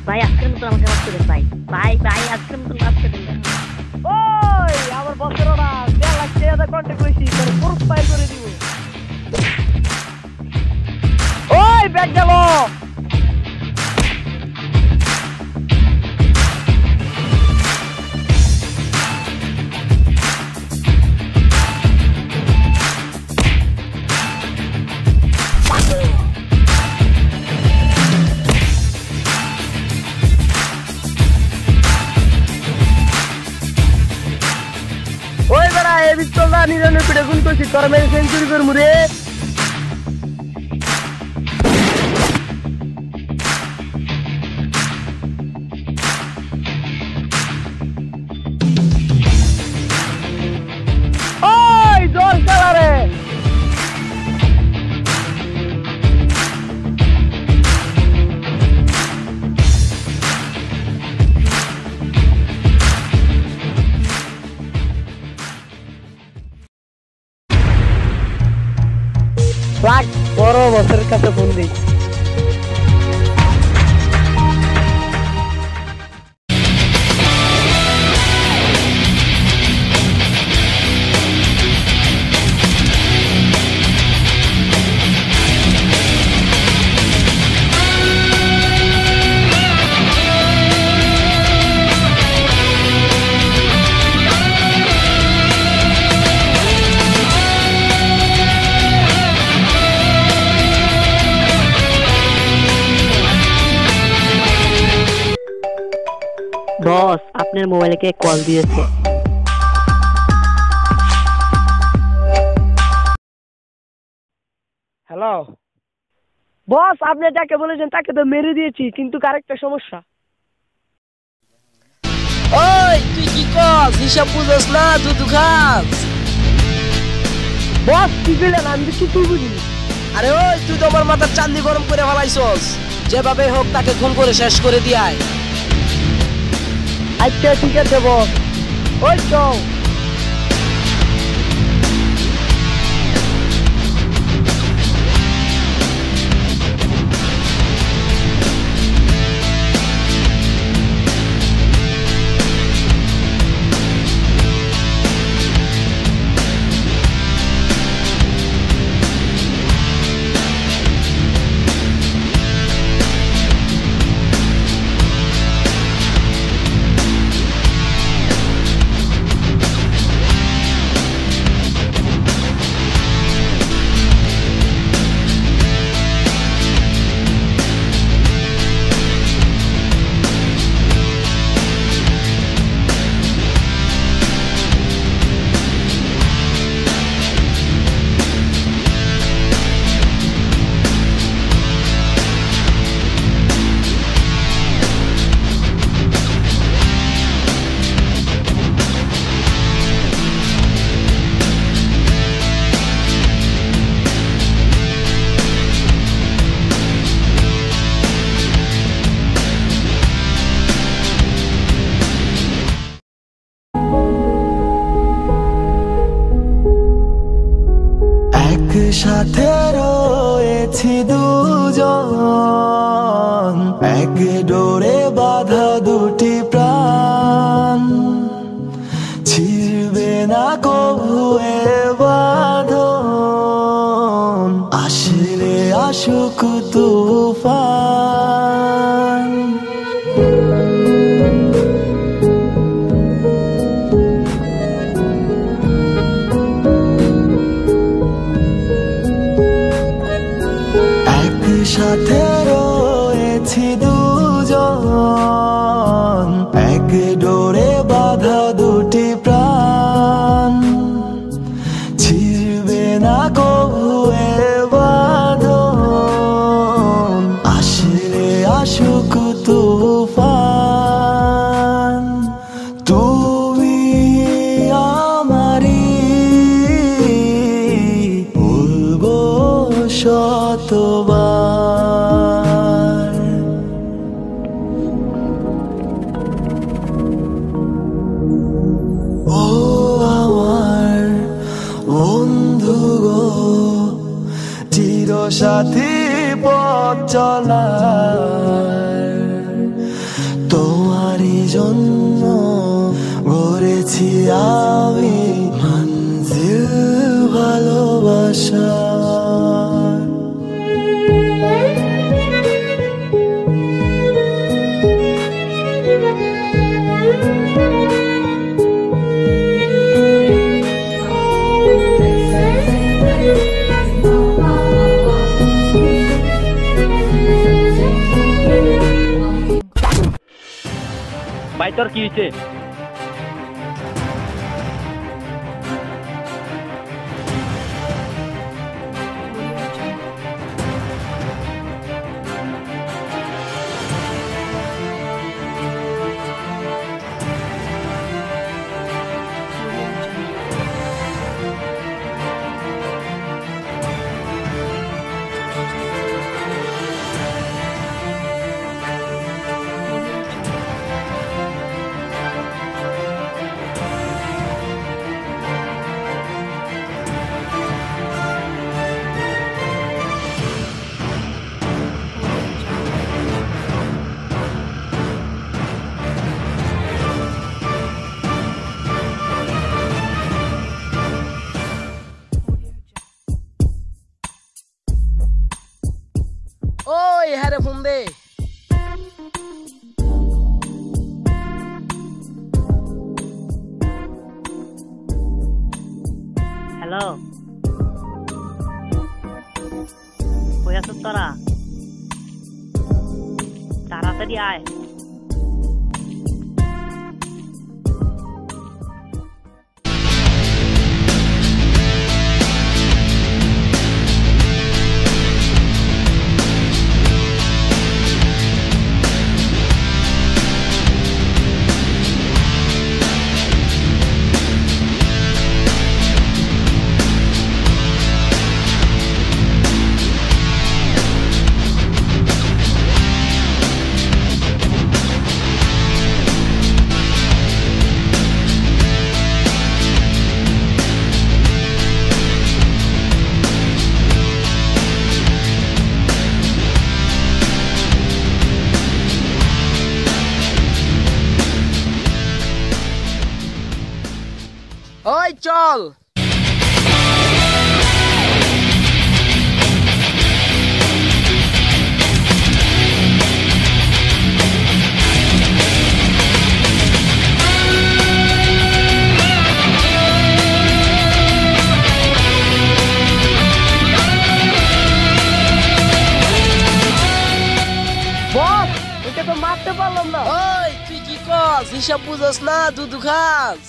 ভাই আজকের মতো আমাকে মাফ করে ভাই ভাই ভাই আজকের মতো মাফ করে দিন। ওই আমার বসের ওরা 1.5 লাখ টাকা কন্টাক্ট করেছি তোর প্রোফাইল করে দিব। ওই ব্যাগ গেল। ওই বেড়া এ বিস্তলা নিরনে পিঠে গুণ করছি তোর মেয়ে সেঞ্চুরি করমু রে। ওই জল খেলা রে। লাগ বড় বসের কাছে ফোন দিই। বস আপনার মোবাইলে কে কল দিয়েছে? হ্যালো বস, আপনি যাকে বলেছেন তাকে তো মেরে দিয়েছি, কিন্তু আরেকটা সমস্যা। ওই তুই কি কস? হিসাব বুঝস না, দুধু খাস। বস কি বললেন? আমি তো কিছুই বুঝিনি। আরে ওই তুই তো আমার মাথার চান্দি গরম করে ফেলাইছস। যেভাবে হোক তাকে খুন করে শেষ করে দিয়াই। আচ্ছা ঠিক আছে বস, ওই চল। সাথে রয়েছি দুজন, এক ডোরে বাঁধা দুটি প্রাণ, ছিড়বে না কবু এ বাঁধন, আসলে আসুক তুফান। না কবু এ বাঁধন আসলে আসুক তুফান তুমি আমারি বলবো শতবার ও আমার বন্ধু গো চির সাথী পথ চলার তোমারই জন্য গড়েছি আমি মঞ্জিল ভালোবাসা ভাই তোর কি হয়েছে? ওই হ্যাঁ রে ফোন দে। হ্যালো, কই আছিস তোরা? তাড়াতাড়ি আয়। ওই চল। বস ওকে তো মারতে পারলাম না। ওই তুই কি কস? হিসাব বুঝস না, দুধু খাস।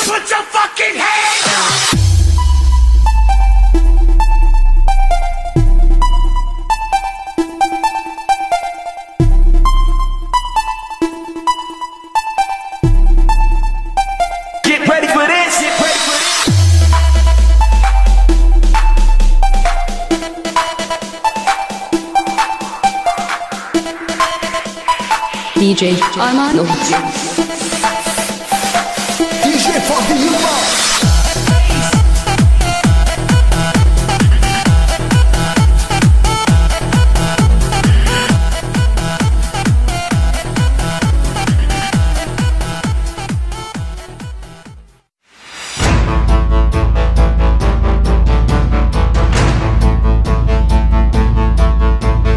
Put your fucking hands up! Get ready for this! Get ready for this! DJ Armando. DJ Funky Humo!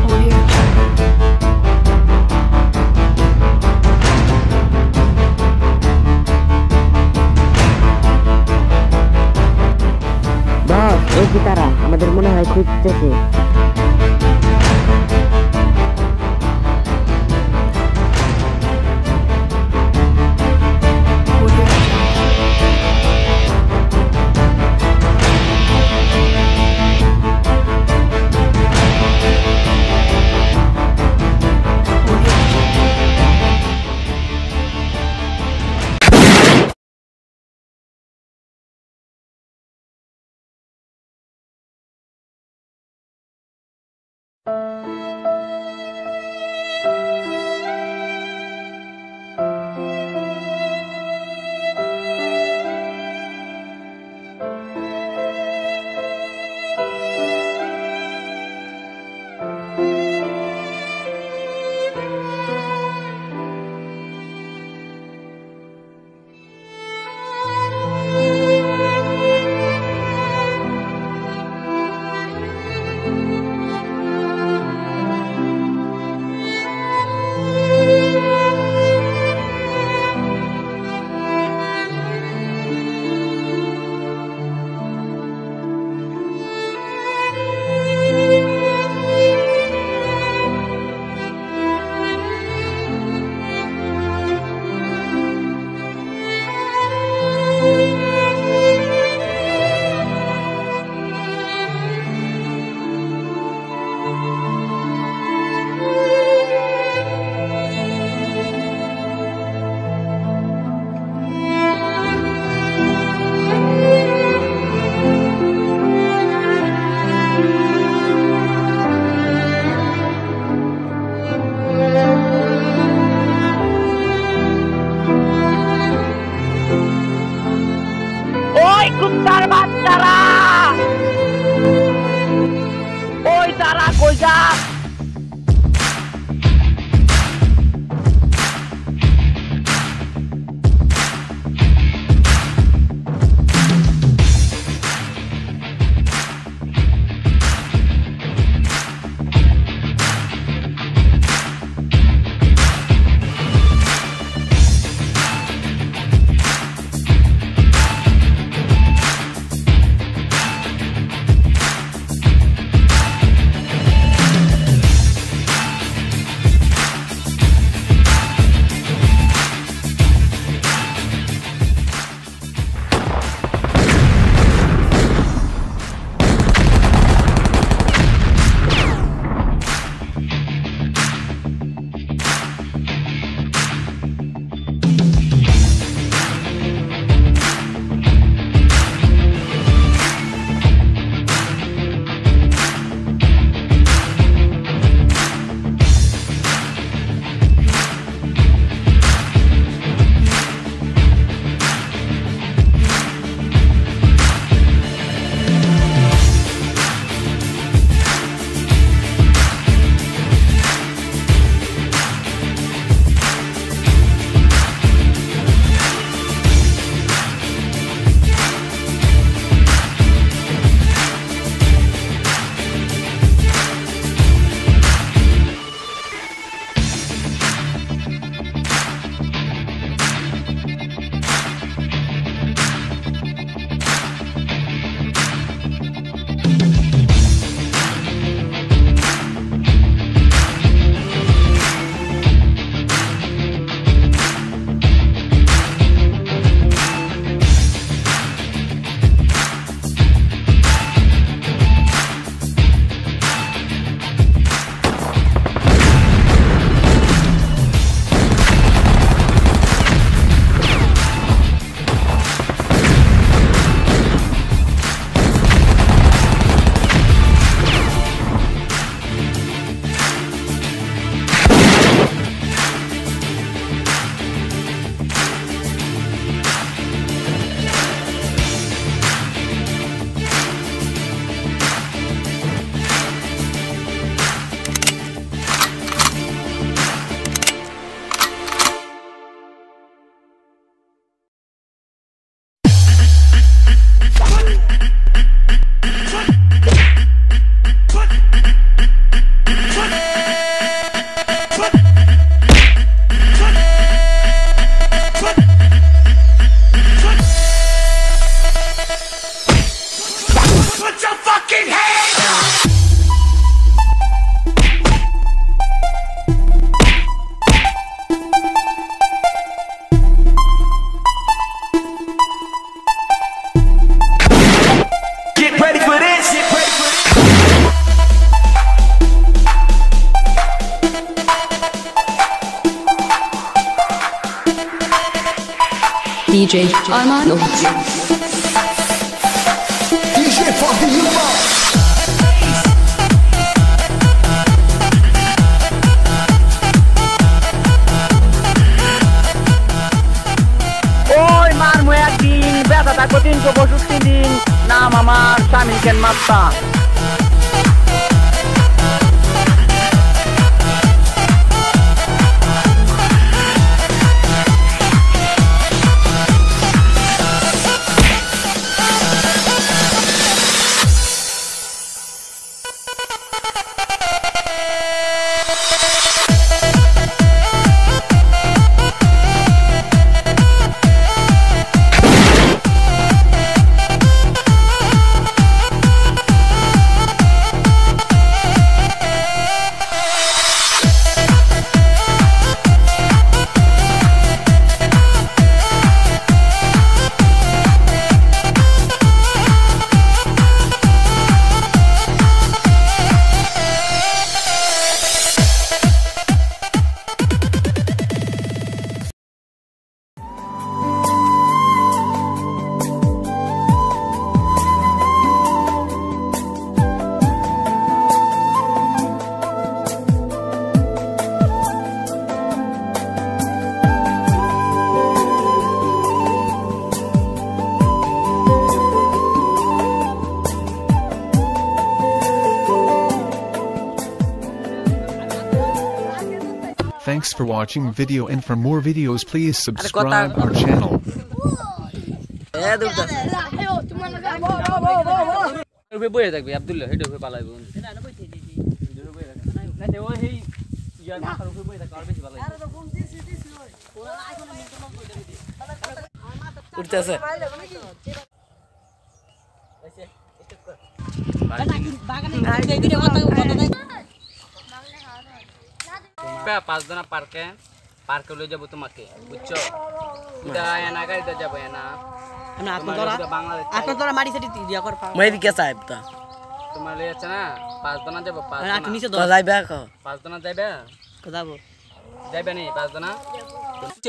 Audio. 「খুঁজতেছে। ওই কুত্তার বাচ্চারা, ওই তারা কই যা? DJ Armando. DJ fucking you up. ওই মারমু একদিন ব্যথা থাকবো 362 দিন নাম আমার শামিল কেন মাস্তান Thanks for watching video, and for more videos please subscribe our channel. বইয়ে থাকবি আব্দুল্লাহ হেডে হয়ে পালাইব উঠতেছে পাঁচ জনা পার্কে লয়ে যাবো তোমাকে বুঝছো এনা গাড়িতে যাবো এনা তোমার লয়ে আছে না 5 জনা যাবো 5 জনা যাইবে যাইবে নি 5 জনা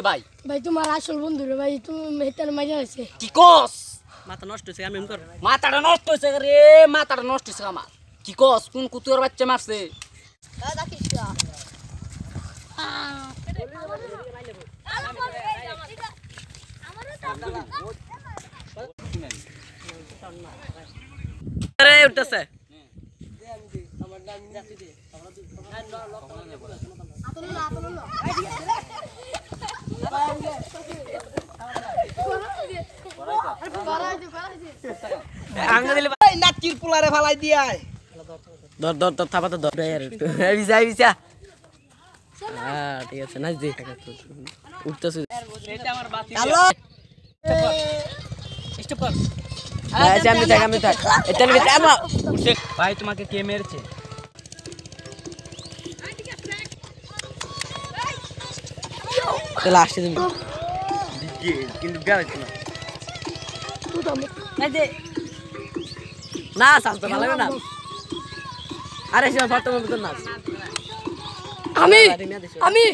ভাই ভাই তোমার আসল বন্ধু রে ভাই তুমি মেহতার মজা হইছে কি কস মাথা নষ্ট হইছে আমি এমন কর মাথাটা নষ্ট হইছে রে মাথাটা নষ্ট হইছে আমার কি কস কোন কুতুর বাচ্চা মারছে আরে উঠতেছে নাচির পোলারে ফালাই দিয়ায় ধর ধর ধর থাপা তো ধর ভিজা ভিজা হ্যাঁ ঠিক আছে নাচ দে উঠতেছে হ্যালো স্টপ কর আমি থাক এটা নিয়ে টাইম ভাই তোমাকে কে মেরেছে চল আসছে তুমি কিন্তু গাড়ি না নাই দে না সাল তো ভালো না আরে সে ফটো মতো না আমি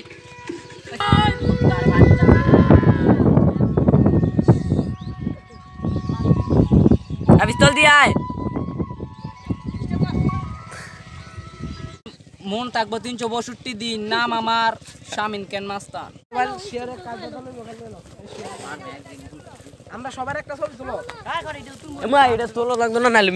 পিস্তল দিয়ে আয় মন থাকবো 362 দিন নাম আমার শামিন কেন মাস্তান আমরা সবার একটা ছবি তুলো এটা তোলো লাগবে না নালে